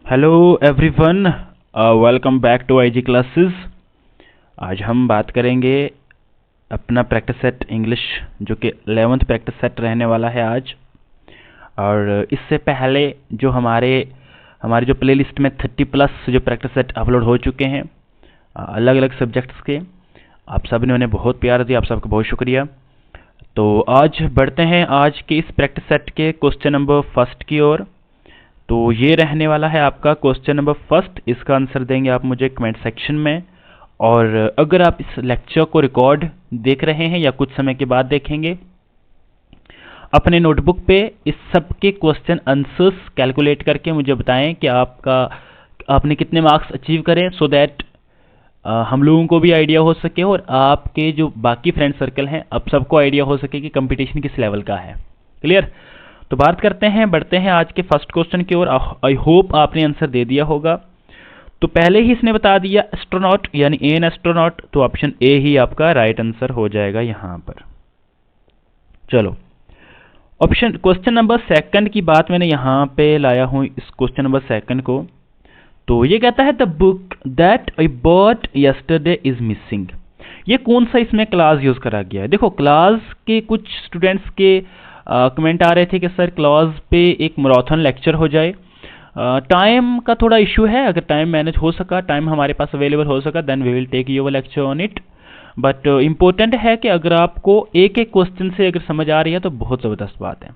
Hello everyone, welcome back to IG classes. आज हम बात करेंगे अपना प्रैक्टिस सेट इंग्लिश, जो कि 11th प्रैक्टिस सेट रहने वाला है आज। और इससे पहले जो हमारे जो प्लेलिस्ट में 30+ जो प्रैक्टिस सेट अपलोड हो चुके हैं अलग अलग सब्जेक्ट्स के, आप सब ने उन्हें बहुत प्यार दिया, आप सबका बहुत शुक्रिया। तो आज बढ़ते हैं आज के इस प्रैक्टिस सेट के क्वेश्चन नंबर फर्स्ट की ओर। तो ये रहने वाला है आपका क्वेश्चन नंबर फर्स्ट। इसका आंसर देंगे आप मुझे कमेंट सेक्शन में। और अगर आप इस लेक्चर को रिकॉर्ड देख रहे हैं या कुछ समय के बाद देखेंगे, अपने नोटबुक पे इस सब के क्वेश्चन आंसर्स कैलकुलेट करके मुझे बताएं कि आपने कितने मार्क्स अचीव करें, सो दैट हम लोगों को भी आइडिया हो सके और आपके जो बाकी फ्रेंड सर्कल हैं अब सबको आइडिया हो सके कि कंपटीशन किस लेवल का है। क्लियर? तो बात बढ़ते हैं आज के फर्स्ट क्वेश्चन की ओर। आई होप आपने आंसर दे दिया होगा। तो पहले ही इसने बता दिया एस्ट्रोनॉट यानी एन एस्ट्रोनॉट, तो ऑप्शन ए ही आपका राइट आंसर हो जाएगा यहां पर। चलो, ऑप्शन क्वेश्चन नंबर सेकंड की बात मैंने यहां पे लाया हूं, इस क्वेश्चन नंबर सेकंड को। तो ये कहता है the book that I bought yesterday is missing. ये कौन सा इसमें क्लास यूज करा गया है? देखो, क्लास के कुछ स्टूडेंट्स के कमेंट आ रहे थे कि सर क्लास पे एक मैराथन लेक्चर हो जाए। टाइम का थोड़ा इशू है, अगर टाइम मैनेज हो सका, टाइम हमारे पास अवेलेबल हो सका, then we will take your lecture on it. But important है कि अगर आपको एक एक क्वेश्चन से अगर समझ आ रही है तो बहुत ज़बरदस्त बात है।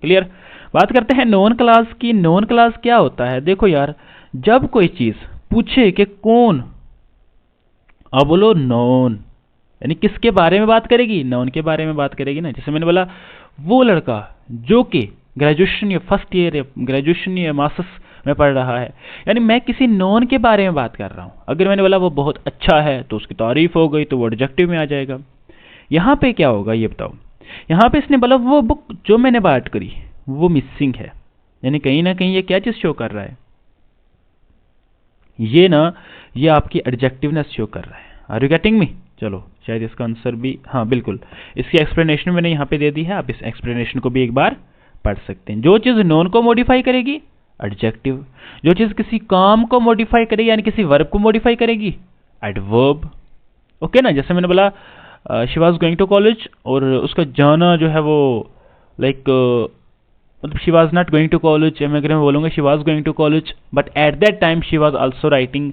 क्लियर? बात करते हैं नॉन क्लास की। नॉन क्लास क्या होता है? देखो यार, जब कोई चीज़ पूछे कि कौन, अब बोलो नॉन, यानी किसके बारे में बात करेगी? नॉन के बारे में बात करेगी ना। जैसे मैंने बोला वो लड़का जो कि ग्रेजुएशन या फर्स्ट ईयर या ग्रेजुएशन या मास्टर्स में पढ़ रहा है, यानी मैं किसी नॉन के बारे में बात कर रहा हूं। अगर मैंने बोला वो बहुत अच्छा है तो उसकी तारीफ हो गई, तो वो एडजेक्टिव में आ जाएगा। यहां पे क्या होगा ये बताओ? यहां पे इसने बोला वो बुक जो मैंने बात करी वो मिसिंग है, यानी कहीं ना कहीं ये क्या चीज शो कर रहा है? ये आपकी एडजेक्टिवनेस शो कर रहा है। Are you getting me? चलो, शायद इसका आंसर भी, हाँ बिल्कुल, इसकी एक्सप्लेनेशन मैंने यहाँ पे दे दी है, आप इस एक्सप्लेनेशन को भी एक बार पढ़ सकते हैं। जो चीज़ नॉन को मॉडिफाई करेगी एडजेक्टिव, जो चीज़ किसी काम को मॉडिफाई करेगी यानी किसी वर्ब को मॉडिफाई करेगी एडवर्ब। ओके ना? जैसे मैंने बोला she was going to college, और उसका जाना जो है वो लाइक मतलब she was not going to college, मैं अगर मैं बोलूँगा she was going to college but at that time she was also writing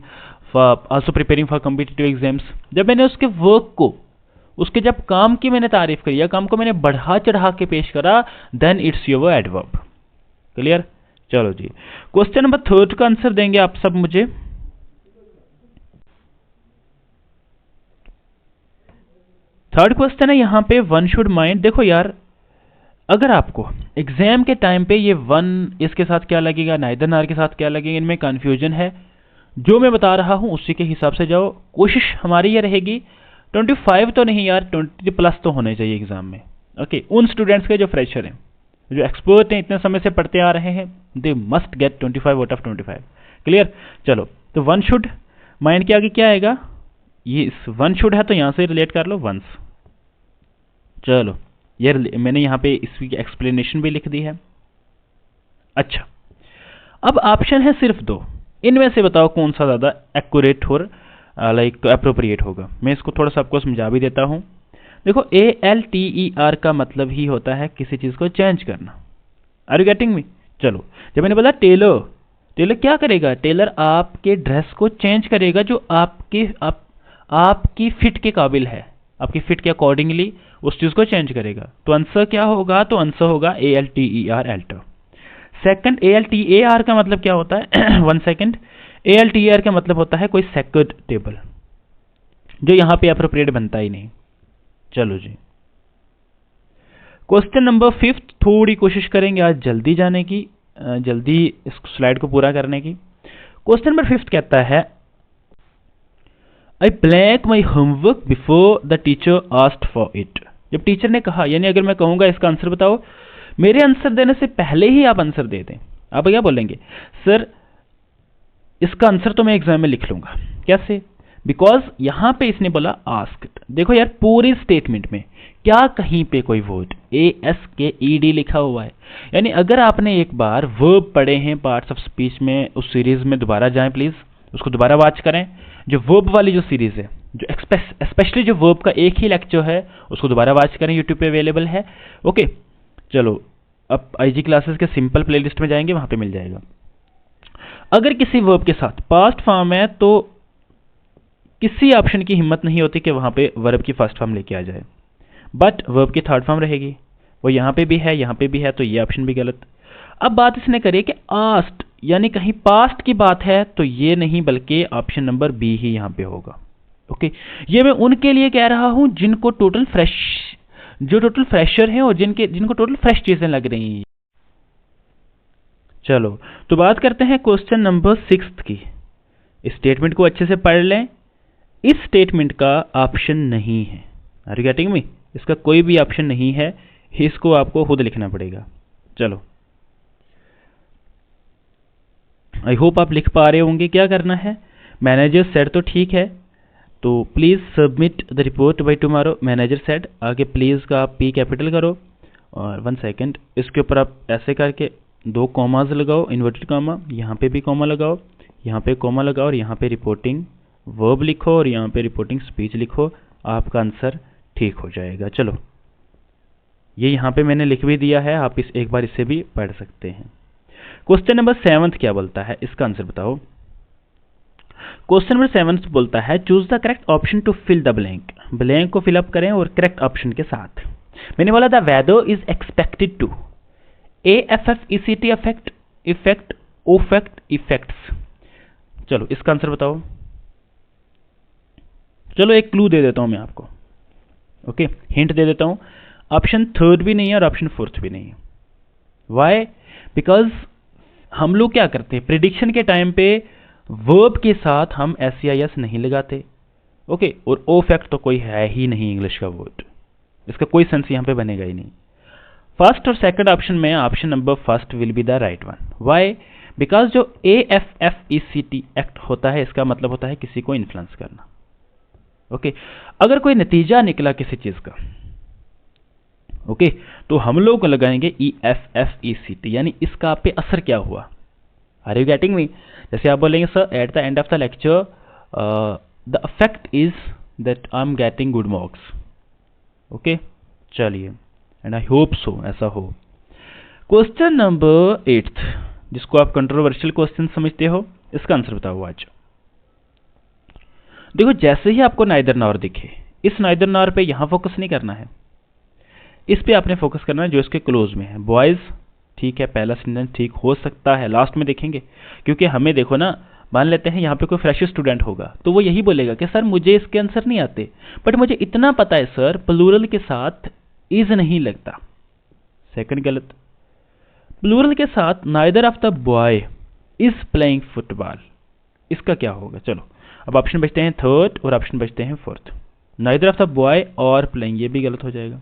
also preparing for competitive exams। जब मैंने उसके वर्क को, उसके जब काम की मैंने तारीफ करी या काम को मैंने बढ़ा चढ़ा के पेश करा, then it's your adverb. Clear? चलो जी, क्वेश्चन नंबर थर्ड का आंसर देंगे आप सब मुझे। थर्ड क्वेश्चन है यहाँ पे वन शुड माइंड। देखो यार, अगर आपको एग्जाम के टाइम पे ये वन इसके साथ क्या लगेगा, नाइदर नार के साथ क्या लगेगा, इनमें कंफ्यूजन है। जो मैं बता रहा हूं उसी के हिसाब से जाओ। कोशिश हमारी ये रहेगी 25 तो नहीं यार, 20+ तो होने चाहिए एग्जाम में। ओके, उन स्टूडेंट्स के जो फ्रेशर हैं, जो एक्सपर्ट हैं, इतने समय से पढ़ते आ रहे हैं, they must get 25 out of 25। Clear? चलो, तो वन शुड माइंड के आगे क्या आएगा? ये इस वन शुड है तो यहां से रिलेट कर लो वंस। चलो, ये मैंने यहाँ पे इसकी एक्सप्लेनेशन भी लिख दी है। अच्छा, अब ऑप्शन है सिर्फ 2, इनमें से बताओ कौन सा ज़्यादा एक्यूरेट और लाइक अप्रोप्रिएट होगा। मैं इसको थोड़ा सा आपको समझा भी देता हूँ। देखो, ALTER का मतलब ही होता है किसी चीज़ को चेंज करना। Are you getting me? चलो, जब मैंने बोला टेलर, टेलर क्या करेगा? टेलर आपके ड्रेस को चेंज करेगा जो आपकी फिट के काबिल है, आपकी फिट के अकॉर्डिंगली उस चीज़ को चेंज करेगा। तो आंसर क्या होगा? तो आंसर होगा ALTER, अल्टर। सेकंड, ALTER का मतलब क्या होता है? 1 सेकंड। ALTER का मतलब होता है कोई सेकंड टेबल, जो यहां पे अप्रोप्रिएट बनता ही नहीं। चलो जी, क्वेश्चन नंबर 5 थोड़ी कोशिश करेंगे आज जल्दी जाने की, जल्दी इस स्लाइड को पूरा करने की। क्वेश्चन नंबर 5 कहता है आई blank my homework before the teacher asked for it. जब टीचर ने कहा, यानी अगर मैं कहूंगा इसका आंसर बताओ, मेरे आंसर देने से पहले ही आप आंसर दे दें, आप क्या बोलेंगे? सर इसका आंसर तो मैं एग्जाम में लिख लूंगा। कैसे? बिकॉज यहां पे इसने बोला आस्क्ड। देखो यार, पूरी स्टेटमेंट में क्या कहीं पे कोई वर्ड ASKED लिखा हुआ है। यानी अगर आपने एक बार वर्ब पढ़े हैं पार्ट्स ऑफ स्पीच में, उस सीरीज में दोबारा जाएं प्लीज, उसको दोबारा वॉच करें। जो वर्ब वाली जो सीरीज है, जो स्पेशली जो वर्ब का एक ही लेक्चर है, उसको दोबारा वॉच करें, यूट्यूब पे अवेलेबल है। ओके, चलो अब IG क्लासेस के सिंपल प्लेलिस्ट में जाएंगे, वहां पे मिल जाएगा। अगर किसी वर्ब के साथ पास्ट फॉर्म है तो किसी ऑप्शन की हिम्मत नहीं होती कि वहां पे वर्ब की फर्स्ट फॉर्म लेके आ जाए, बट वर्ब की थर्ड फॉर्म रहेगी। वो यहां पे भी है, यहां पे भी है, तो ये ऑप्शन भी गलत। अब बात इसने करी कि आस्ट यानी कहीं पास्ट की बात है, तो ये नहीं बल्कि ऑप्शन नंबर बी ही यहां पे होगा। ओके, ये मैं उनके लिए कह रहा हूं जिनको टोटल फ्रेशर हैं और जिनको टोटल फ्रेश चीजें लग रही हैं। चलो तो बात करते हैं क्वेश्चन नंबर 6 की। इस स्टेटमेंट को अच्छे से पढ़ लें। इस स्टेटमेंट का ऑप्शन नहीं है। Are you getting me? इसका कोई भी ऑप्शन नहीं है, इसको आपको खुद लिखना पड़ेगा। चलो, आई होप आप लिख पा रहे होंगे। क्या करना है, मैनेजर सेड तो ठीक है, तो please submit the report by tomorrow. Manager said, आगे प्लीज का आप P कैपिटल करो और 1 सेकेंड, इसके ऊपर आप ऐसे करके 2 कॉमाज लगाओ, इन्वर्टेड कॉमा, यहाँ पे भी कॉमा लगाओ, यहाँ पे कॉमा लगाओ और यहाँ पे रिपोर्टिंग वर्ब लिखो और यहाँ पे रिपोर्टिंग स्पीच लिखो। आपका आंसर ठीक हो जाएगा। चलो, ये यहाँ पे मैंने लिख भी दिया है, आप एक बार इसे भी पढ़ सकते हैं। क्वेश्चन नंबर 7 क्या बोलता है, इसका आंसर बताओ। क्वेश्चन नंबर 7 बोलता है choose the correct option to fill the blank. Blank को फिलअप करें और करेक्ट ऑप्शन के साथ। मैंने बोला the weather is expected to AFFECT effect ओफेक्ट इफेक्ट्स। चलो इसका आंसर बताओ। चलो एक क्लू दे देता हूं मैं आपको। ओके, हिंट दे देता हूं। ऑप्शन 3 भी नहीं है और ऑप्शन 4 भी नहीं है। वाई? बिकॉज हम लोग क्या करते हैं, प्रिडिक्शन के टाइम पे वर्ब के साथ हम SEIS नहीं लगाते। ओके, और ओफेक्ट तो कोई है ही नहीं इंग्लिश का वर्ड, इसका कोई सेंस यहां पे बनेगा ही नहीं। फर्स्ट और सेकंड ऑप्शन में option number first will be the right one. Why? Because जो AFFECT एक्ट होता है, इसका मतलब होता है किसी को इन्फ्लुएंस करना। ओके, अगर कोई नतीजा निकला किसी चीज का, ओके, तो हम लोग लगाएंगे EFFECT, यानी इसका आप पे असर क्या हुआ। Are you getting me? जैसे आप बोलेंगे sir at the end of the lecture the effect is that I am getting good marks. Okay, चलिए, एंड आई होप सो ऐसा हो। क्वेश्चन नंबर 8, जिसको आप कंट्रोवर्शियल क्वेश्चन समझते हो, इसका आंसर बताओ आज। देखो, जैसे ही आपको नाइदर नॉर दिखे, इस नाइदर नॉर पे यहां फोकस नहीं करना है, इस पे आपने फोकस करना है जो इसके क्लोज में है। बॉयज, ठीक है, पहला सेंटेंस ठीक हो सकता है, लास्ट में देखेंगे, क्योंकि हमें देखो ना, मान लेते हैं यहाँ पे कोई फ्रेशर स्टूडेंट होगा तो वो यही बोलेगा कि सर मुझे इसके आंसर नहीं आते, बट मुझे इतना पता है सर प्लूरल के साथ इज नहीं लगता। सेकंड गलत। प्लूरल के साथ neither of the boy is playing football, इसका क्या होगा। चलो अब ऑप्शन बचते हैं 3rd और ऑप्शन बचते हैं 4th। Neither of the boy और प्लेइंग, ये भी गलत हो जाएगा।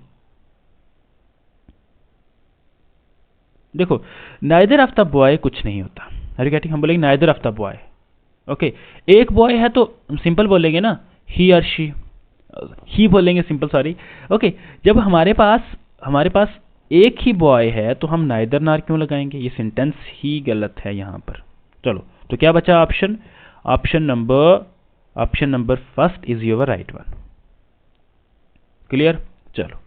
देखो, नाइदर ऑफ द बॉय कुछ नहीं होता। अरे गेटिंग, हम बोलेंगे neither of the boy. Okay, एक बॉय है तो सिंपल बोलेंगे ना, ही और शी, ही बोलेंगे सिंपल, सॉरी। ओके, जब हमारे पास एक ही बॉय है तो हम नाइदर नॉर क्यों लगाएंगे, ये सेंटेंस ही गलत है यहां पर। चलो, तो क्या बचा option, option number first is your right one. Clear? चलो,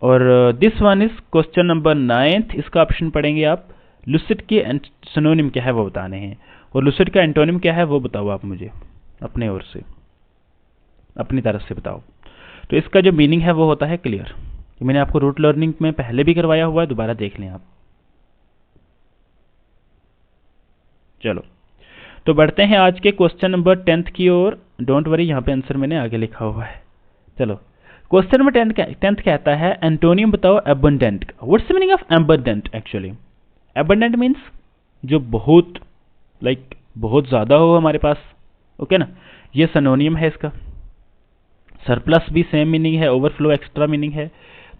और this one is question number 9, इसका ऑप्शन पढ़ेंगे आप। लुसिड के सिनोनिम क्या है वो बताने हैं, और लुसिड का एंटोनिम क्या है वो बताओ आप मुझे अपने ओर से, अपनी तरफ से बताओ। तो इसका जो मीनिंग है वो होता है क्लियर। मैंने आपको रूट लर्निंग में पहले भी करवाया हुआ है, दोबारा देख लें आप। चलो, तो बढ़ते हैं आज के क्वेश्चन नंबर 10 की ओर। डोंट वरी, यहाँ पे आंसर मैंने आगे लिखा हुआ है। चलो, क्वेश्चन नंबर 10 कहता है एंटोनियम बताओ एबंडेंट का। What's the meaning of abundant actually? Abundant means जो बहुत, लाइक बहुत ज्यादा हो हमारे पास। ओके ना, ये सिनोनियम है इसका। सरप्लस भी सेम मीनिंग है, ओवरफ्लो एक्स्ट्रा मीनिंग है,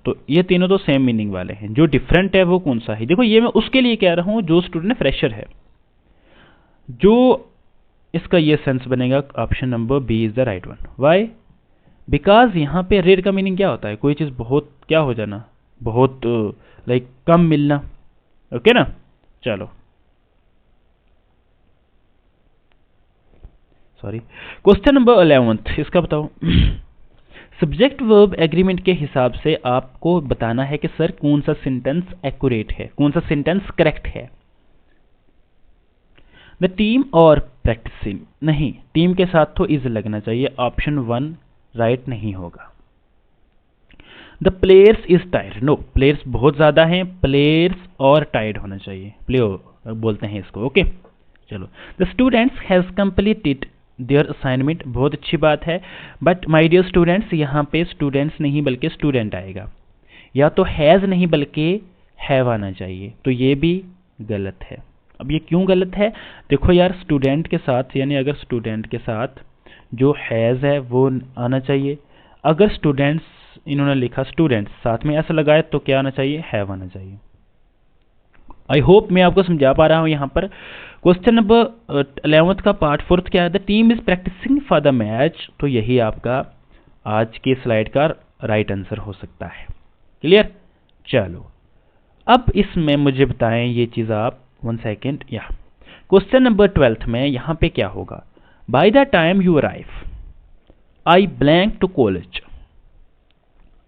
तो ये तीनों तो सेम मीनिंग वाले हैं। जो डिफरेंट है वो कौन सा है? देखो, ये मैं उसके लिए कह रहा हूं जो स्टूडेंट फ्रेशर है, जो इसका ये सेंस बनेगा option number B is the right one. Why? Because यहाँ पे रेयर का मीनिंग क्या होता है, कोई चीज़ बहुत क्या हो जाना, बहुत लाइक कम मिलना। ओके ना, चलो सॉरी। क्वेश्चन नंबर 11 इसका बताओ। सब्जेक्ट वर्ब एग्रीमेंट के हिसाब से आपको बताना है कि सर कौन सा सेंटेंस एक्यूरेट है, कौन सा सेंटेंस करेक्ट है। द टीम और प्रैक्टिसिंग, नहीं, टीम के साथ तो इज लगना चाहिए, ऑप्शन 1 राइट नहीं होगा। The players is tired, no, players बहुत ज्यादा हैं, प्लेयर्स और टायर्ड होना चाहिए, प्लेयर बोलते हैं इसको। ओके चलो। The students has completed there assignment, बहुत अच्छी बात है, बट माय डियर स्टूडेंट्स यहाँ पे स्टूडेंट्स नहीं बल्कि स्टूडेंट आएगा, या तो हैज नहीं बल्कि हैव आना चाहिए, तो ये भी गलत है। अब ये क्यों गलत है, देखो यार, स्टूडेंट के साथ यानी अगर स्टूडेंट के साथ जो हैज है वो आना चाहिए, अगर स्टूडेंट्स इन्होंने लिखा स्टूडेंट्स साथ में ऐसा लगाए तो क्या आना चाहिए, हैव आना चाहिए। आई होप मैं आपको समझा पा रहा हूं यहाँ पर। क्वेश्चन नंबर 11 का पार्ट 4 क्या है, the team is practising for the match, तो यही आपका आज के स्लाइड का राइट आंसर हो सकता है। क्लियर, चलो अब इसमें मुझे बताएं ये चीज आप 1 सेकेंड। या क्वेश्चन नंबर 12 में यहाँ पे क्या होगा, by the time you arrive I blank to college,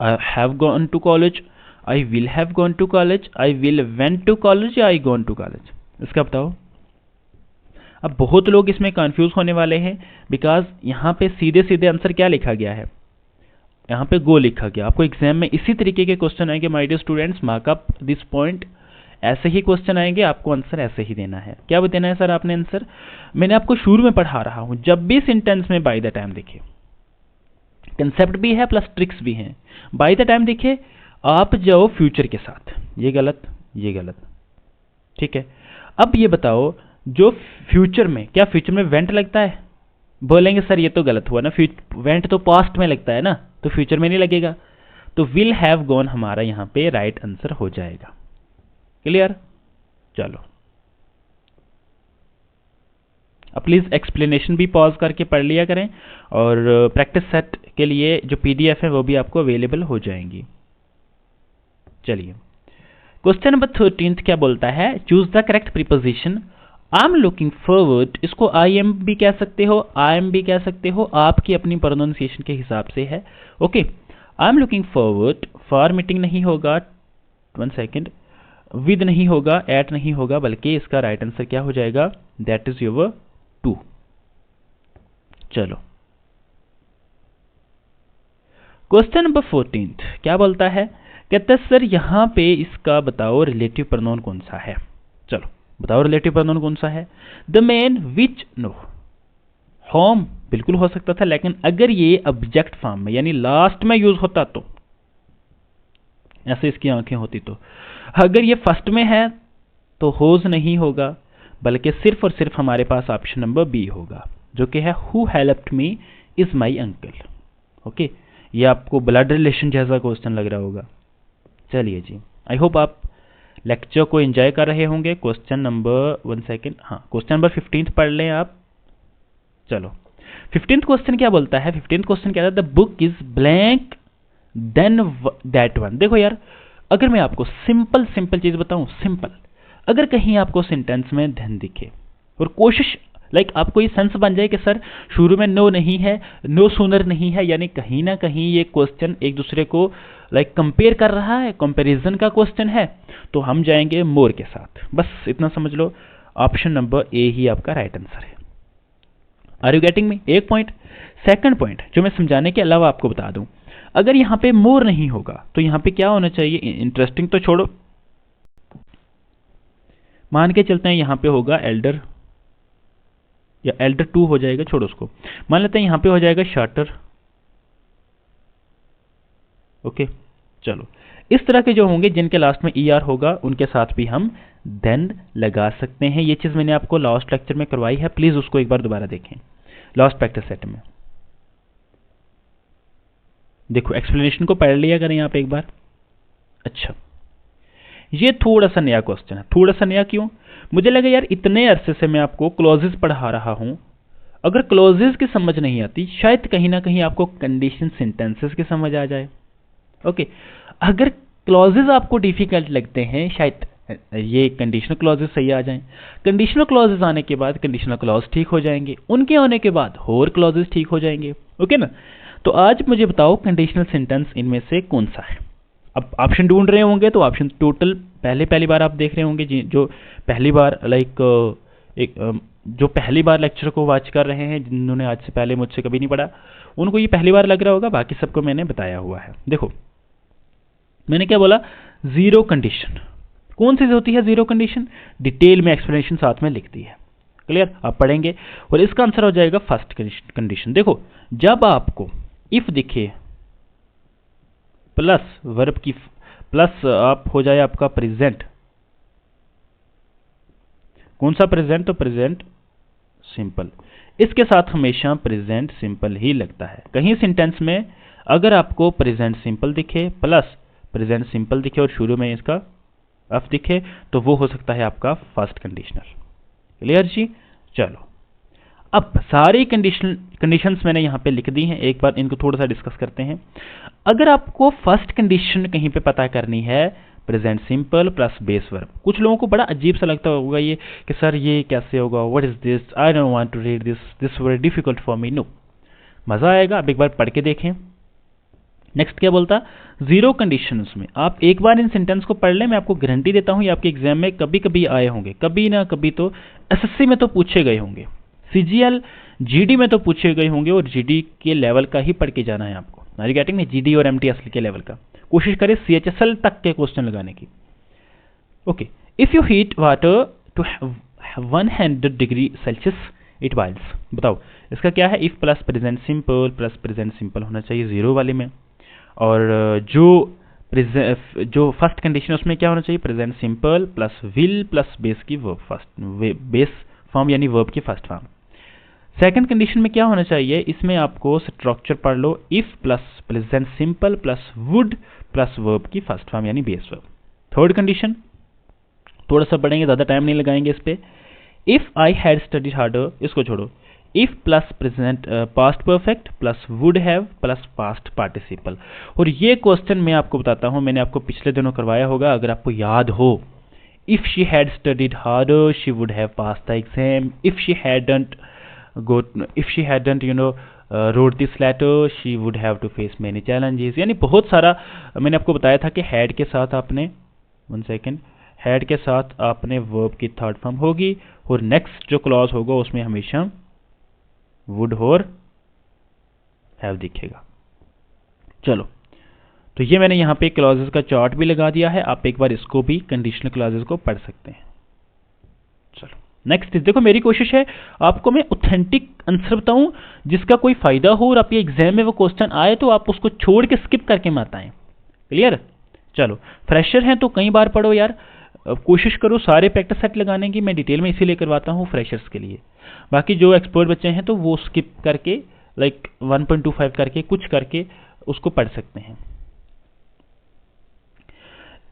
I have gone to college, I will have gone to college, I will went to college, या आई गॉन टू कॉलेज, इसका बताओ। अब बहुत लोग इसमें कंफ्यूज होने वाले हैं, बिकॉज यहाँ पे सीधे सीधे आंसर क्या लिखा गया है, यहाँ पे गो लिखा गया। आपको एग्जाम में इसी तरीके के क्वेश्चन आएंगे my dear students, mark up this point, ऐसे ही क्वेश्चन आएंगे, आपको आंसर ऐसे ही देना है। क्या देना है सर आपने आंसर, मैंने आपको शुरू में पढ़ा रहा हूं, जब भी सेंटेंस में बाय द टाइम देखिए, कंसेप्ट भी है प्लस ट्रिक्स भी हैं। बाय द टाइम देखिए, आप जाओ फ्यूचर के साथ, ये गलत, ये गलत, ठीक है। अब ये बताओ, जो फ्यूचर में, क्या फ्यूचर में वेंट लगता है, बोलेंगे सर ये तो गलत हुआ ना, वेंट तो पास्ट में लगता है ना, तो फ्यूचर में नहीं लगेगा, तो विल हैव गॉन हमारा यहाँ पे राइट आंसर हो जाएगा। क्लियर, चलो अब प्लीज एक्सप्लेनेशन भी पॉज करके पढ़ लिया करें, और प्रैक्टिस सेट के लिए जो पीडीएफ है वो भी आपको अवेलेबल हो जाएंगी। चलिए क्वेश्चन नंबर 13 क्या बोलता है, choose the correct preposition. I am looking forward, इसको आई एम भी कह सकते हो, आई एम भी कह सकते हो, आपकी अपनी प्रोनाउंसिएशन के हिसाब से है। Okay, I am looking forward, for meeting नहीं होगा, 1 सेकेंड, विद नहीं होगा, एट नहीं होगा, बल्कि इसका राइट आंसर क्या हो जाएगा, दैट इज योर 2। चलो क्वेश्चन नंबर 14 क्या बोलता है, कहता है सर यहाँ पे इसका बताओ रिलेटिव प्रोनाउन कौन सा है। चलो बताओ रिलेटिव प्रोनाउन कौन सा है, the man which, no, whom बिल्कुल हो सकता था, लेकिन अगर ये ऑब्जेक्ट फॉर्म में यानी लास्ट में यूज होता तो, ऐसे इसकी आंखें होती तो, अगर ये फर्स्ट में है तो होज नहीं होगा, बल्कि सिर्फ और सिर्फ हमारे पास ऑप्शन नंबर बी होगा, जो कि है who helped me is my uncle. Okay, ये आपको ब्लड रिलेशन जैसा क्वेश्चन लग रहा होगा। चलिए जी, आई होप आप लेक्चर को एंजॉय कर रहे होंगे। क्वेश्चन नंबर 1 सेकेंड, हाँ क्वेश्चन नंबर 15 पढ़ लें आप। चलो 15th क्वेश्चन क्या बोलता है, 15th क्वेश्चन क्या है, the book is blank then that one. देखो यार, अगर मैं आपको सिंपल सिंपल चीज बताऊं, सिंपल, अगर कहीं आपको सेंटेंस में धन दिखे और कोशिश लाइक आपको ये सेंस बन जाए कि सर शुरू में नो नहीं है, नो सूनर नहीं है, यानी कहीं ना कहीं ये क्वेश्चन एक दूसरे को लाइक कंपेयर कर रहा है, कंपैरिजन का क्वेश्चन है, तो हम जाएंगे मोर के साथ। बस इतना समझ लो, ऑप्शन नंबर ए ही आपका राइट आंसर है। Are you getting me? एक पॉइंट। सेकंड पॉइंट जो मैं समझाने के अलावा आपको बता दूं, अगर यहां पे मोर नहीं होगा तो यहां पे क्या होना चाहिए, इंटरेस्टिंग तो छोड़ो, मान के चलते हैं यहां पे होगा एल्डर, या एल्डर 2 हो जाएगा, छोड़ो उसको, मान लेते हैं यहां पे हो जाएगा शार्टर। ओके चलो, इस तरह के जो होंगे जिनके लास्ट में ER होगा उनके साथ भी हम देन लगा सकते हैं। ये चीज मैंने आपको लास्ट लेक्चर में करवाई है, प्लीज उसको एक बार दोबारा देखें, लास्ट प्रैक्टिस सेट में। देखो एक्सप्लेनेशन को पढ़ लिया करें आप एक बार। अच्छा, ये थोड़ा सा नया क्वेश्चन है, थोड़ा सा नया क्यों, मुझे लगा यार इतने अरसे से मैं आपको क्लॉजेस पढ़ा रहा हूं, अगर क्लॉजेज की समझ नहीं आती, शायद कहीं ना कहीं आपको कंडीशन सेंटेंसेस की समझ आ जाए। ओके, अगर क्लॉजेज आपको डिफिकल्ट लगते हैं, शायद ये कंडीशनल क्लॉजेज सही आ जाएं। कंडीशनल क्लॉजेज आने के बाद कंडीशनल क्लॉज ठीक हो जाएंगे, उनके आने के बाद और क्लॉजेज ठीक हो जाएंगे। ओके ना। तो आज मुझे बताओ कंडीशनल सेंटेंस इनमें से कौन सा है। अब ऑप्शन ढूंढ रहे होंगे तो ऑप्शन टोटल पहली बार आप देख रहे होंगे, जो पहली बार जो पहली बार लेक्चर को वॉच कर रहे हैं, जिन्होंने आज से पहले मुझसे कभी नहीं पढ़ा, उनको ये पहली बार लग रहा होगा, बाकी सबको मैंने बताया हुआ है। देखो मैंने क्या बोला, जीरो कंडीशन कौन सी होती है, जीरो कंडीशन डिटेल में एक्सप्लेनेशन साथ में लिखती है। क्लियर, आप पढ़ेंगे और इसका आंसर हो जाएगा फर्स्ट कंडीशन। देखो जब आपको इफ दिखे प्लस वर्ब की प्लस आप हो जाए आपका प्रेजेंट, कौन सा प्रेजेंट, तो प्रेजेंट सिंपल, इसके साथ हमेशा प्रेजेंट सिंपल ही लगता है। कहीं सेंटेंस में अगर आपको प्रेजेंट सिंपल दिखे प्लस प्रेजेंट सिंपल दिखे और शुरू में इसका एफ दिखे, तो वो हो सकता है आपका फर्स्ट कंडीशनल। क्लियर जी। चलो अब सारी कंडीशंस मैंने यहां पे लिख दी हैं, एक बार इनको थोड़ा सा डिस्कस करते हैं। अगर आपको फर्स्ट कंडीशन कहीं पे पता करनी है, present simple plus base verb, कुछ लोगों को बड़ा अजीब सा लगता होगा ये कि सर ये कैसे होगा, what is this, I don't want to read this, this very difficult for me. No, मजा आएगा, अब एक बार पढ़ के देखें। नेक्स्ट क्या बोलता, जीरो कंडीशंस में आप एक बार इन सेंटेंस को पढ़ लें, मैं आपको गारंटी देता हूं ये आपके एग्जाम में कभी कभी आए होंगे, कभी ना कभी तो एसएससी में तो पूछे गए होंगे, सीजीएल जीडी में तो पूछे गए होंगे, और जीडी के लेवल का ही पढ़ के जाना है आपको। Are you getting me? GD और एमटीएस के लेवल का कोशिश करें सीएचएसएल तक के क्वेश्चन लगाने की। Okay, if you heat water to 100 degree Celsius it boils. बताओ इसका क्या है, इफ प्लस प्रेजेंट सिंपल होना चाहिए जीरो वाले में, और जो फर्स्ट कंडीशन उसमें क्या होना चाहिए, present simple plus will plus base की वर्ब फर्स्ट बेस फॉर्म यानी वर्ब की फर्स्ट फॉर्म। सेकंड कंडीशन में क्या होना चाहिए, इसमें आपको स्ट्रक्चर पढ़ लो, if plus present simple plus would plus verb की फर्स्ट फॉर्म यानी बेस वर्ब। थर्ड कंडीशन थोड़ा सा पढ़ेंगे, ज्यादा टाइम नहीं लगाएंगे इस पे, if I had studied harder, इसको छोड़ो, if plus present past perfect plus would have plus past participle. और ये क्वेश्चन मैं आपको बताता हूं, मैंने आपको पिछले दिनों करवाया होगा, अगर आपको याद हो, if she had studied harder she would have pass the exam, if she hadn't wrote this letter she would have to face many challenges. यानी बहुत सारा मैंने आपको बताया था कि हैड के साथ आपने हैड के साथ आपने वर्ब की थर्ड फॉर्म होगी, और नेक्स्ट जो क्लॉज होगा उसमें हमेशा वुड और हैव दिखेगा। चलो, तो ये मैंने यहाँ पे क्लॉजेस का चार्ट भी लगा दिया है, आप एक बार इसको भी कंडीशनल क्लॉजेस को पढ़ सकते हैं। चलो नेक्स्ट, देखो मेरी कोशिश है आपको मैं ऑथेंटिक आंसर बताऊं जिसका कोई फायदा हो, और आपके एग्जाम में वो क्वेश्चन आए तो आप उसको छोड़ के स्किप करके मत आए। क्लियर। चलो फ्रेशर हैं तो कई बार पढ़ो यार, कोशिश करो सारे प्रैक्टिस सेट लगाने की, मैं डिटेल में इसीलिए करवाता हूँ फ्रेशर्स के लिए। बाकी जो एक्सपर्ट बच्चे हैं तो वो स्किप करके 1.25 करके कुछ करके उसको पढ़ सकते हैं।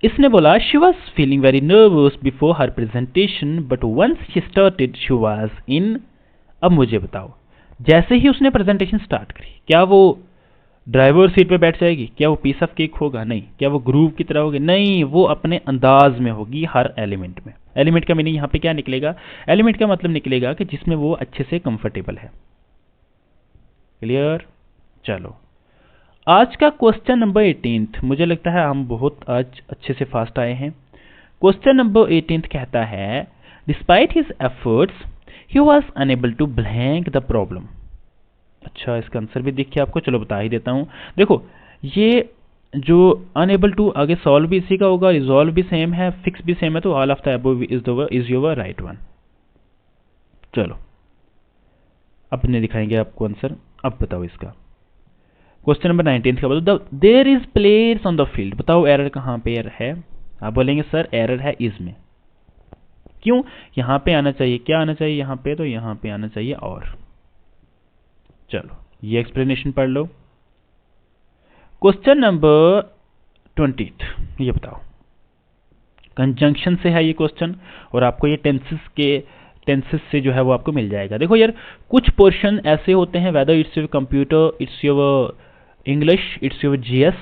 इसने बोला she was feeling very nervous before her presentation but once she started she was in. अब मुझे बताओ, जैसे ही उसने प्रेजेंटेशन स्टार्ट करी, क्या वो ड्राइवर सीट पे बैठ जाएगी, क्या वो पीस ऑफ केक होगा, नहीं, क्या वो ग्रूव की तरह होगी, नहीं, वो अपने अंदाज में होगी हर एलिमेंट में। एलिमेंट का मीनिंग यहाँ पे क्या निकलेगा, एलिमेंट का मतलब निकलेगा कि जिसमें वो अच्छे से कंफर्टेबल है। क्लियर। चलो आज का क्वेश्चन नंबर 18, मुझे लगता है हम बहुत आज अच्छे से फास्ट आए हैं। क्वेश्चन नंबर 18 कहता है despite his efforts he was unable to blank the problem. अच्छा, इसका आंसर भी देखिए आपको, चलो बता ही देता हूं। देखो ये जो अनेबल टू आगे सॉल्व भी इसी का होगा, रिजॉल्व भी सेम है, फिक्स भी सेम है, तो all of the above is your right one. चलो अपने दिखाएंगे आपको आंसर। अब बताओ इसका क्वेश्चन नंबर 19 का बताओ, there is players on the field. बताओ एरर कहां पे है, आप बोलेंगे सर एरर है इज में, क्यों, यहां पे आना चाहिए, क्या आना चाहिए यहां पे, तो यहां पे आना चाहिए और। चलो ये एक्सप्लेनेशन पढ़ लो। क्वेश्चन नंबर 20, ये बताओ, कंजंक्शन से है ये क्वेश्चन, और आपको ये टेंसेस के टेंसेस से जो है वो आपको मिल जाएगा। देखो यार, कुछ पोर्शन ऐसे होते हैं, whether it's your computer, it's your English, it's your GS,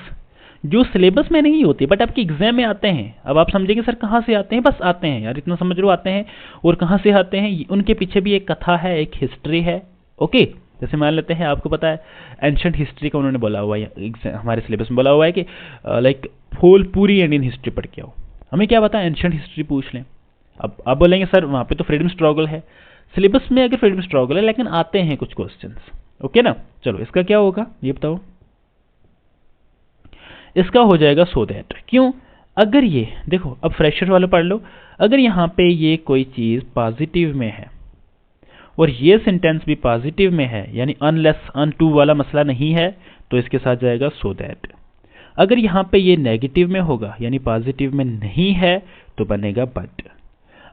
जो सिलेबस में नहीं होती बट आपके एग्जाम में आते हैं। अब आप समझेंगे सर कहाँ से आते हैं, बस आते हैं यार, इतना समझ लो आते हैं। और कहाँ से आते हैं, उनके पीछे भी एक कथा है, एक हिस्ट्री है। ओके, जैसे मान लेते हैं आपको पता है एंशंट हिस्ट्री का उन्होंने बोला हुआ है, हमारे सिलेबस में बोला हुआ है कि लाइक पूरी इंडियन हिस्ट्री पढ़ के आओ। हमें क्या पता है, एंशंट हिस्ट्री पूछ लें। अब आप बोलेंगे सर वहाँ पे तो फ्रीडम स्ट्रगल है, सिलेबस में अगर फ्रीडम स्ट्रगल है लेकिन आते हैं कुछ क्वेश्चंस। ओके ना, चलो इसका क्या होगा ये बताओ। इसका हो जाएगा सो दैट। क्यों, अगर ये देखो, अब फ्रेशर वाला पढ़ लो, अगर यहाँ पे ये कोई चीज़ पॉजिटिव में है और ये सेंटेंस भी पॉजिटिव में है, यानी अनलेस अनटू वाला मसला नहीं है, तो इसके साथ जाएगा सो दैट। अगर यहाँ पे ये नेगेटिव में होगा यानी पॉजिटिव में नहीं है तो बनेगा बट।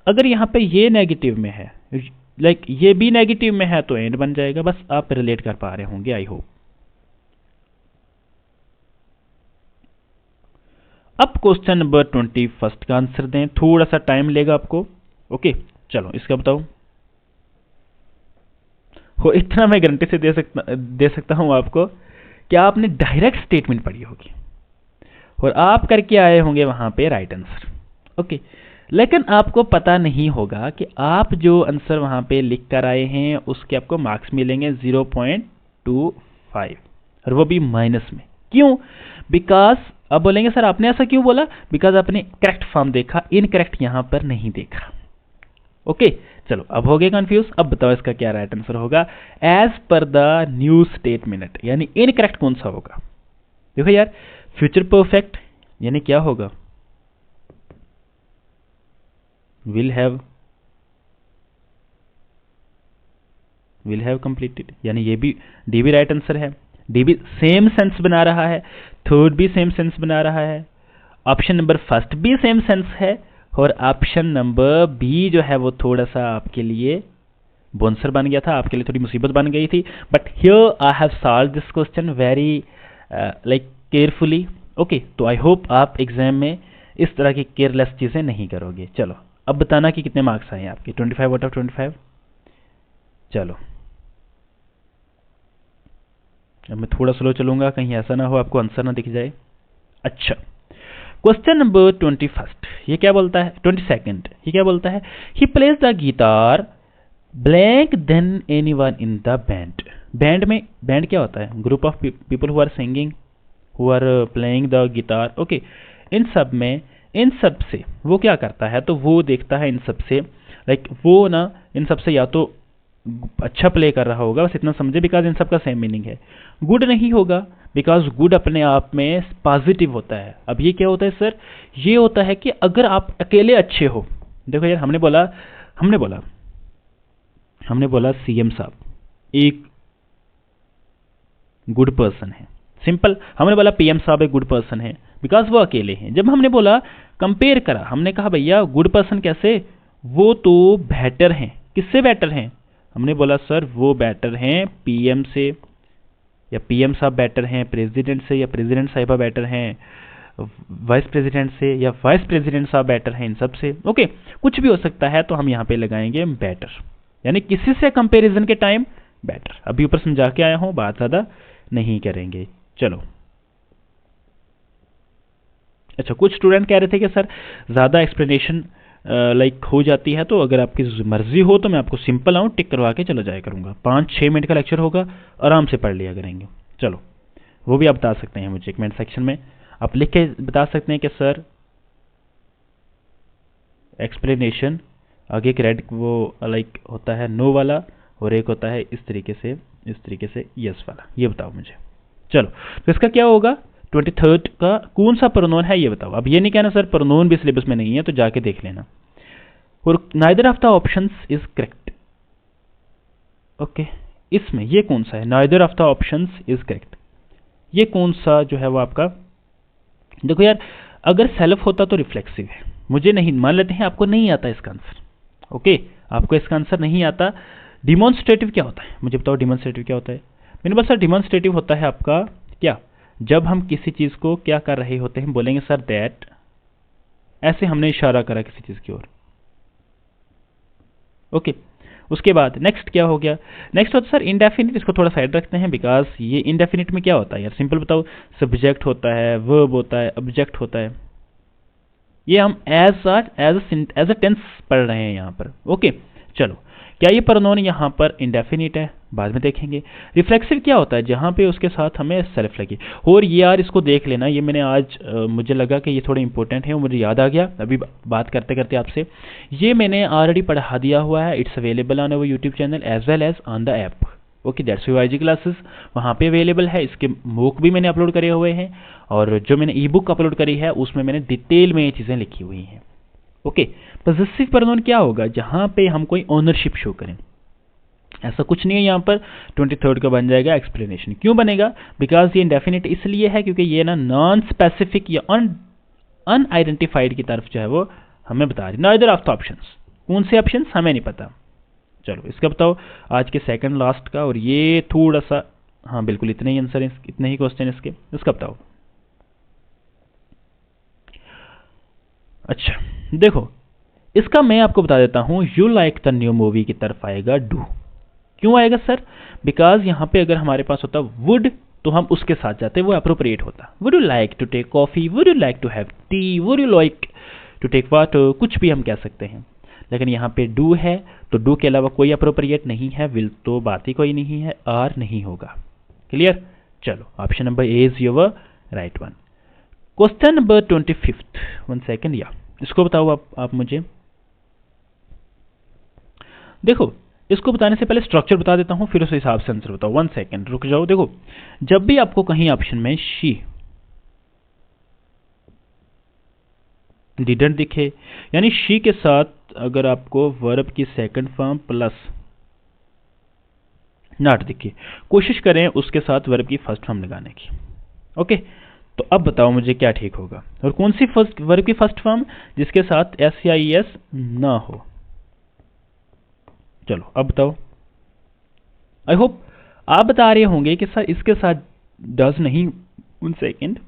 अगर यहाँ पे ये नेगेटिव में है, लाइक ये भी नेगेटिव में है, तो एंड बन जाएगा। बस आप रिलेट कर पा रहे होंगे, आई होप। अब क्वेश्चन नंबर 21 का आंसर दें, थोड़ा सा टाइम लेगा आपको। ओके, चलो इसका बताओ। हो इतना मैं गारंटी से दे सकता हूं आपको कि आपने डायरेक्ट स्टेटमेंट पढ़ी होगी और आप करके आए होंगे वहां पे राइट आंसर। ओके, लेकिन आपको पता नहीं होगा कि आप जो आंसर वहां पे लिख कर आए हैं उसके आपको मार्क्स मिलेंगे 0.25, और वो भी माइनस में। क्यों, बिकॉज अब बोलेंगे सर आपने ऐसा क्यों बोला, बिकॉज आपने करेक्ट फॉर्म देखा, इनकरेक्ट यहां पर नहीं देखा। ओके, चलो अब हो गए कंफ्यूज। अब बताओ इसका क्या राइट आंसर होगा as per the new statement, यानी इनकरेक्ट कौन सा होगा। देखो यार, फ्यूचर परफेक्ट यानी क्या होगा, विल हैव कंप्लीटेड, यानी ये भी डी भी राइट आंसर है। डी भी सेम सेंस बना रहा है, थर्ड भी सेम सेंस बना रहा है, ऑप्शन नंबर फर्स्ट भी सेम सेंस है, और ऑप्शन नंबर बी जो है वो थोड़ा सा आपके लिए बोनसर बन गया था, आपके लिए थोड़ी मुसीबत बन गई थी। But here I have solve this question very like carefully. Okay, तो आई होप आप एग्जाम में इस तरह की केयरलेस चीजें नहीं करोगे। चलो अब बताना कि कितने मार्क्स आए आपके, 25 आउट ऑफ 25। चलो अब मैं थोड़ा स्लो चलूंगा, कहीं ऐसा ना हो आपको आंसर ना दिख जाए। अच्छा, क्वेश्चन नंबर 21 ये क्या बोलता है, 22 ये क्या बोलता है, he plays the guitar blank than anyone in the band. Band में, बैंड क्या होता है, group of people who are singing, who are playing the guitar. Okay, इन सब में, इन सब से वो क्या करता है, तो वो देखता है इन सब से, लाइक वो ना इन सब से या तो अच्छा प्ले कर रहा होगा, बस इतना समझे, बिकॉज इन सब का सेम मीनिंग है। गुड नहीं होगा, बिकॉज गुड अपने आप में पॉजिटिव होता है। अब ये क्या होता है सर, ये होता है कि अगर आप अकेले अच्छे हो, देखो यार हमने बोला सीएम साहब एक गुड पर्सन है, सिंपल। हमने बोला पीएम साहब एक गुड पर्सन है, बिकॉज वो अकेले हैं। जब हमने बोला कंपेयर करा, हमने कहा भैया गुड पर्सन कैसे, वो तो बेटर हैं। किससे बेटर हैं, हमने बोला सर वो बेटर हैं पीएम से, या पीएम साहब बेटर हैं प्रेसिडेंट से, या प्रेसिडेंट साहिबा बेटर हैं वाइस प्रेसिडेंट से, या वाइस प्रेसिडेंट साहब बेटर हैं इन सब से। ओके, कुछ भी हो सकता है, तो हम यहाँ पे लगाएंगे बेटर, यानी किसी से कंपैरिजन के टाइम बेटर। अभी ऊपर समझा के आया हूं, बात ज़्यादा नहीं करेंगे। चलो अच्छा, कुछ स्टूडेंट कह रहे थे कि सर ज़्यादा एक्सप्लेनेशन लाइक हो जाती है, तो अगर आपकी मर्जी हो तो मैं आपको सिंपल आऊँ टिक करवा के चला जाया करूँगा। 5-6 मिनट का लेक्चर होगा, आराम से पढ़ लिया करेंगे। चलो वो भी आप बता सकते हैं मुझे कमेंट सेक्शन में, आप लिख के बता सकते हैं कि सर एक्सप्लेनेशन आगे एक रेड वो लाइक होता है नो वाला, और एक होता है इस तरीके से यस वाला, ये बताओ मुझे। चलो तो इसका क्या होगा, 23 का कौन सा प्रोनोन है ये बताओ। अब ये नहीं कहना सर प्रोनोन भी सिलेबस में नहीं है, तो जाके देख लेना। और neither of the options is correct. Okay, इसमें ये कौन सा है, neither of the options is correct, ये कौन सा जो है वो आपका, देखो यार अगर सेल्फ होता तो रिफ्लेक्सिव है, मुझे नहीं, मान लेते हैं आपको नहीं आता इसका आंसर। ओके, आपको इसका आंसर नहीं आता। डिमॉन्स्ट्रेटिव क्या होता है, मुझे बताओ डिमॉन्स्ट्रेटिव क्या होता है। मैंने बोला सर डिमॉन्स्ट्रेटिव होता है आपका क्या, जब हम किसी चीज को क्या कर रहे होते हैं, बोलेंगे सर दैट, ऐसे हमने इशारा करा किसी चीज की ओर, ओके, उसके बाद नेक्स्ट क्या हो गया, नेक्स्ट होता है सर इंडेफिनिट। इसको थोड़ा साइड रखते हैं बिकॉज ये इंडेफिनिट में क्या होता है यार, सिंपल बताओ, सब्जेक्ट होता है, वर्ब होता है, ऑब्जेक्ट होता है। ये हम एज अ टेंस पढ़ रहे हैं यहाँ पर। ओके चलो, क्या ये प्रोनाउन यहाँ पर इंडेफिनिट है, बाद में देखेंगे। रिफ्लेक्सिव क्या होता है, जहाँ पे उसके साथ हमें सेल्फ लगे। और ये यार इसको देख लेना, ये मैंने आज मुझे लगा कि ये थोड़ा इंपॉर्टेंट है और मुझे याद आ गया अभी बात करते करते आपसे। ये मैंने ऑलरेडी पढ़ा दिया हुआ है, it's available on our YouTube channel as well as on the app. Okay that's why IG classes वहाँ पे अवेलेबल है। इसके मूक भी मैंने अपलोड करे हुए हैं और जो मैंने ई बुक अपलोड करी है उसमें मैंने डिटेल में ये चीज़ें लिखी हुई हैं। ओके, पॉसेसिव प्रोनाउन क्या होगा, जहाँ पे हम कोई ओनरशिप शो करें। ऐसा कुछ नहीं है यहाँ पर, 23rd का बन जाएगा एक्सप्लेनेशन। क्यों बनेगा, बिकॉज ये इंडेफिनिट इसलिए है क्योंकि ये ना नॉन स्पेसिफिक या अनआइडेंटिफाइड की तरफ जो है वो हमें बता रही। नाइदर ऑफ द ऑप्शंस, कौन से ऑप्शंस हमें नहीं पता। चलो इसका बताओ आज के सेकंड लास्ट का, और ये थोड़ा सा, हाँ बिल्कुल इतने ही आंसर, इतने ही क्वेश्चन इसका बताओ। अच्छा देखो, इसका मैं आपको बता देता हूं, you like the new movie की तरफ आएगा डू। क्यों आएगा सर, बिकॉज यहां पे अगर हमारे पास होता वुड तो हम उसके साथ जाते, वो अप्रोप्रिएट होता। Would you like to take coffee, would you like to have tea, would you like to take water, कुछ भी हम कह सकते हैं। लेकिन यहाँ पे डू है तो डू के अलावा कोई अप्रोप्रिएट नहीं है, विल तो बात ही कोई नहीं है, आर नहीं होगा। क्लियर, चलो option number A is your right one. Question number 25, 1 second, या इसको बताओ आप मुझे। देखो इसको बताने से पहले स्ट्रक्चर बता देता हूं, फिर उस हिसाब से आंसर बताओ। 1 सेकेंड रुक जाओ। देखो जब भी आपको कहीं ऑप्शन में शी डिडंट दिखे, यानी शी के साथ अगर आपको वर्ब की सेकंड फॉर्म प्लस नॉट दिखे, कोशिश करें उसके साथ वर्ब की फर्स्ट फॉर्म लगाने की। ओके, तो अब बताओ मुझे क्या ठीक होगा, और कौन सी वर्ब की फर्स्ट फॉर्म जिसके साथ SEIS ना हो। चलो अब बताओ। आई होप आप बता रहे होंगे कि सर इसके साथ डज नहीं, 1 सेकेंड,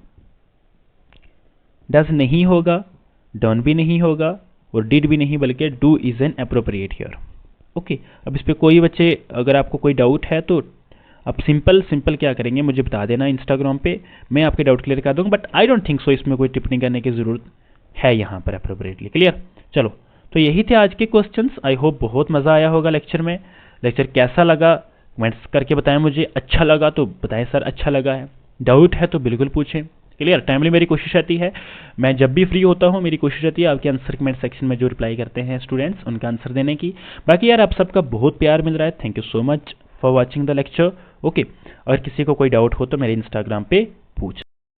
डज नहीं होगा, डन भी नहीं होगा और डिड भी नहीं, बल्कि do is an appropriate here. Okay, अब इस पे कोई बच्चे अगर आपको कोई डाउट है तो आप सिंपल क्या करेंगे मुझे बता देना इंस्टाग्राम पे, मैं आपके डाउट क्लियर कर दूंगा। But I don't think so इसमें कोई टिप्पणी करने की जरूरत है यहाँ पर अप्रोप्रिएटली। क्लियर, चलो तो यही थे आज के क्वेश्चंस। आई होप बहुत मज़ा आया होगा लेक्चर में। लेक्चर कैसा लगा कमेंट्स करके बताएं मुझे। अच्छा लगा तो बताएं सर अच्छा लगा है, डाउट है तो बिल्कुल पूछें। क्लियर, टाइमली मेरी कोशिश रहती है, मैं जब भी फ्री होता हूँ मेरी कोशिश रहती है आपके आंसर कमेंट सेक्शन में जो रिप्लाई करते हैं स्टूडेंट्स उनका आंसर देने की। बाकी यार आप सबका बहुत प्यार मिल रहा है, thank you so much for watching the lecture. Okay, और किसी को कोई डाउट हो तो मेरे इंस्टाग्राम पे पूछ